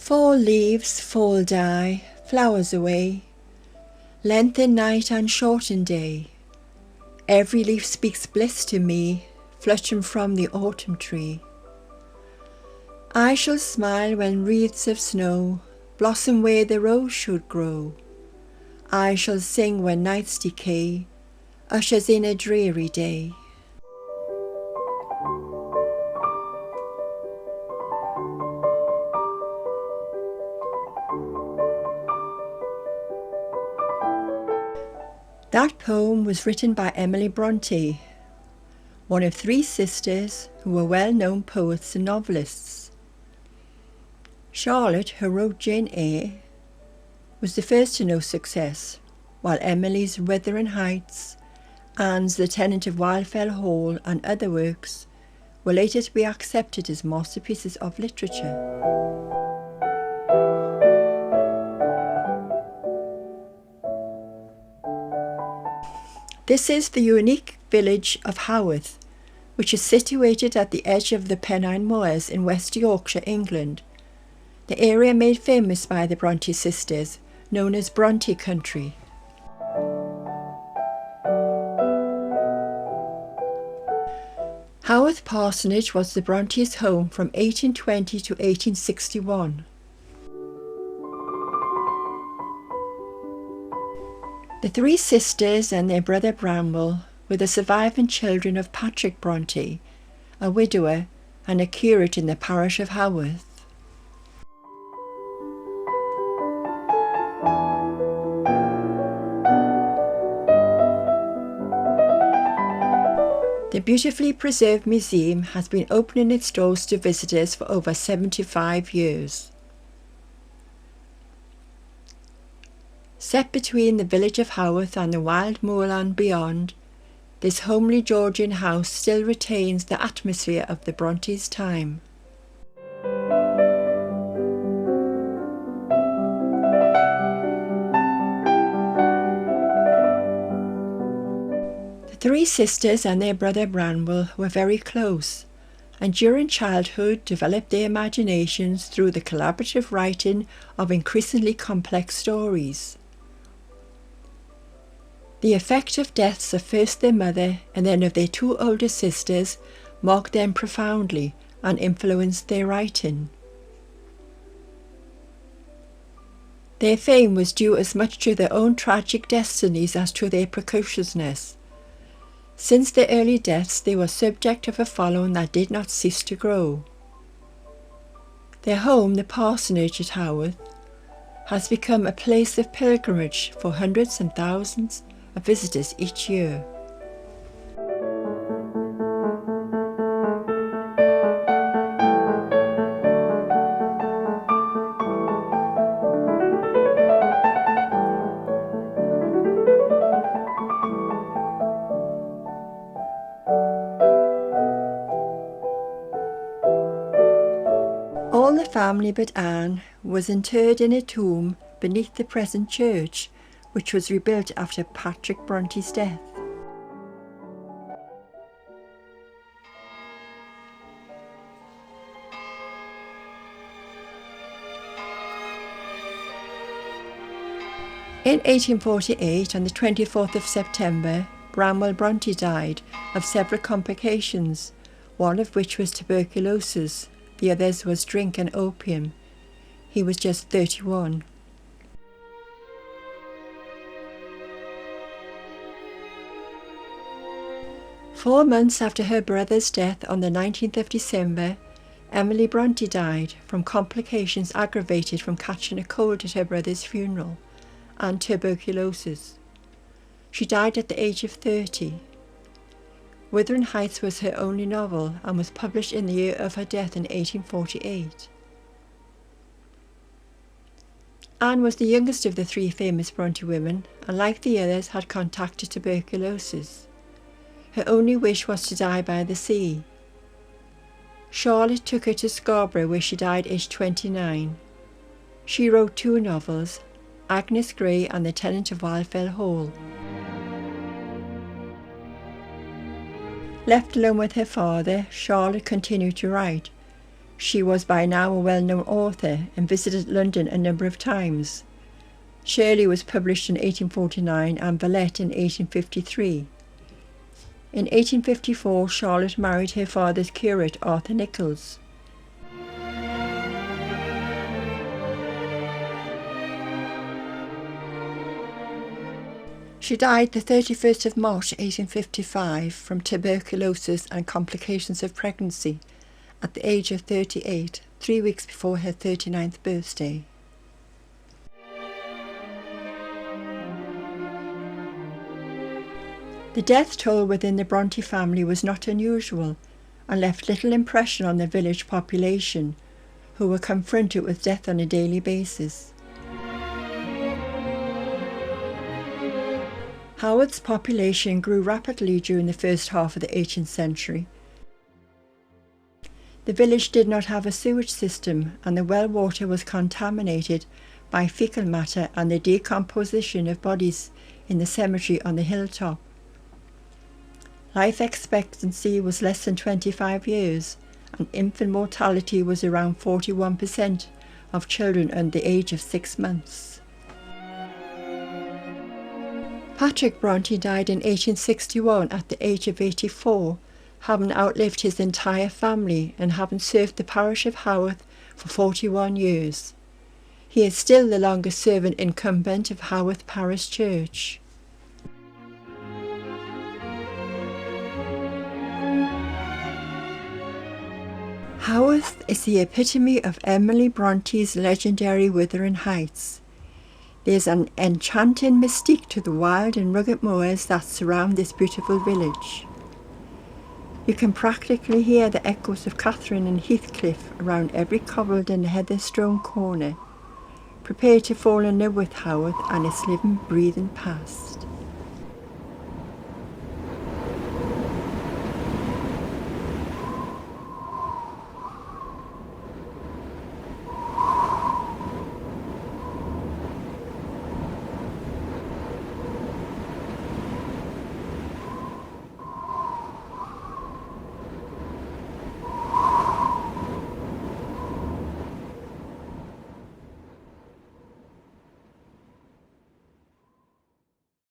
Fall leaves, fall die, flowers away, lengthen night and shorten day. Every leaf speaks bliss to me, fluttering from the autumn tree. I shall smile when wreaths of snow blossom where the rose should grow. I shall sing when night's decay ushers in a dreary day. That poem was written by Emily Bronte, one of three sisters who were well-known poets and novelists. Charlotte, who wrote Jane Eyre, was the first to know success, while Emily's Wuthering Heights, Anne's The Tenant of Wildfell Hall and other works were later to be accepted as masterpieces of literature. This is the unique village of Hayworth, which is situated at the edge of the Pennine Moors in West Yorkshire, England, the area made famous by the Bronte sisters, known as Bronte country. Hayworth Parsonage was the Brontes' home from 1820 to 1861. The three sisters and their brother Bramwell were the surviving children of Patrick Bronte, a widower and a curate in the parish of Hayworth. The beautifully preserved museum has been opening its doors to visitors for over 75 years. Set between the village of Hayworth and the wild moorland beyond, this homely Georgian house still retains the atmosphere of the Brontes' time. The three sisters and their brother Bramwell were very close, and during childhood developed their imaginations through the collaborative writing of increasingly complex stories. The effect of deaths of first their mother and then of their two older sisters marked them profoundly and influenced their writing. Their fame was due as much to their own tragic destinies as to their precociousness. Since their early deaths, they were subject of a following that did not cease to grow. Their home, the parsonage at Hayworth, has become a place of pilgrimage for hundreds and thousands of visitors each year. All the family but Anne was interred in a tomb beneath the present church, which was rebuilt after Patrick Bronte's death. In 1848, on the 24th of September, Bramwell Bronte died of several complications, one of which was tuberculosis, the others was drink and opium. He was just 31. Four months after her brother's death on the 19th of December, Emily Bronte died from complications aggravated from catching a cold at her brother's funeral and tuberculosis. She died at the age of 30. Wuthering Heights was her only novel and was published in the year of her death in 1848. Anne was the youngest of the three famous Bronte women and, like the others, had contracted tuberculosis. Her only wish was to die by the sea. Charlotte took her to Scarborough, where she died aged 29. She wrote two novels, Agnes Grey and The Tenant of Wildfell Hall. Left alone with her father, Charlotte continued to write. She was by now a well-known author and visited London a number of times. Shirley was published in 1849 and Villette in 1853. In 1854, Charlotte married her father's curate, Arthur Nichols. She died the 31st of March 1855 from tuberculosis and complications of pregnancy at the age of 38, 3 weeks before her 39th birthday. The death toll within the Bronte family was not unusual and left little impression on the village population, who were confronted with death on a daily basis. Haworth's population grew rapidly during the first half of the 18th century. The village did not have a sewage system, and the well water was contaminated by fecal matter and the decomposition of bodies in the cemetery on the hilltop. Life expectancy was less than 25 years, and infant mortality was around 41% of children under the age of 6 months. Patrick Bronte died in 1861 at the age of 84, having outlived his entire family and having served the parish of Hayworth for 41 years. He is still the longest serving incumbent of Hayworth Parish Church. Hayworth is the epitome of Emily Bronte's legendary Wuthering Heights. There's an enchanting mystique to the wild and rugged moors that surround this beautiful village. You can practically hear the echoes of Catherine and Heathcliff around every cobbled and heather-strewn corner. Prepare to fall in love with Hayworth and its living, breathing past.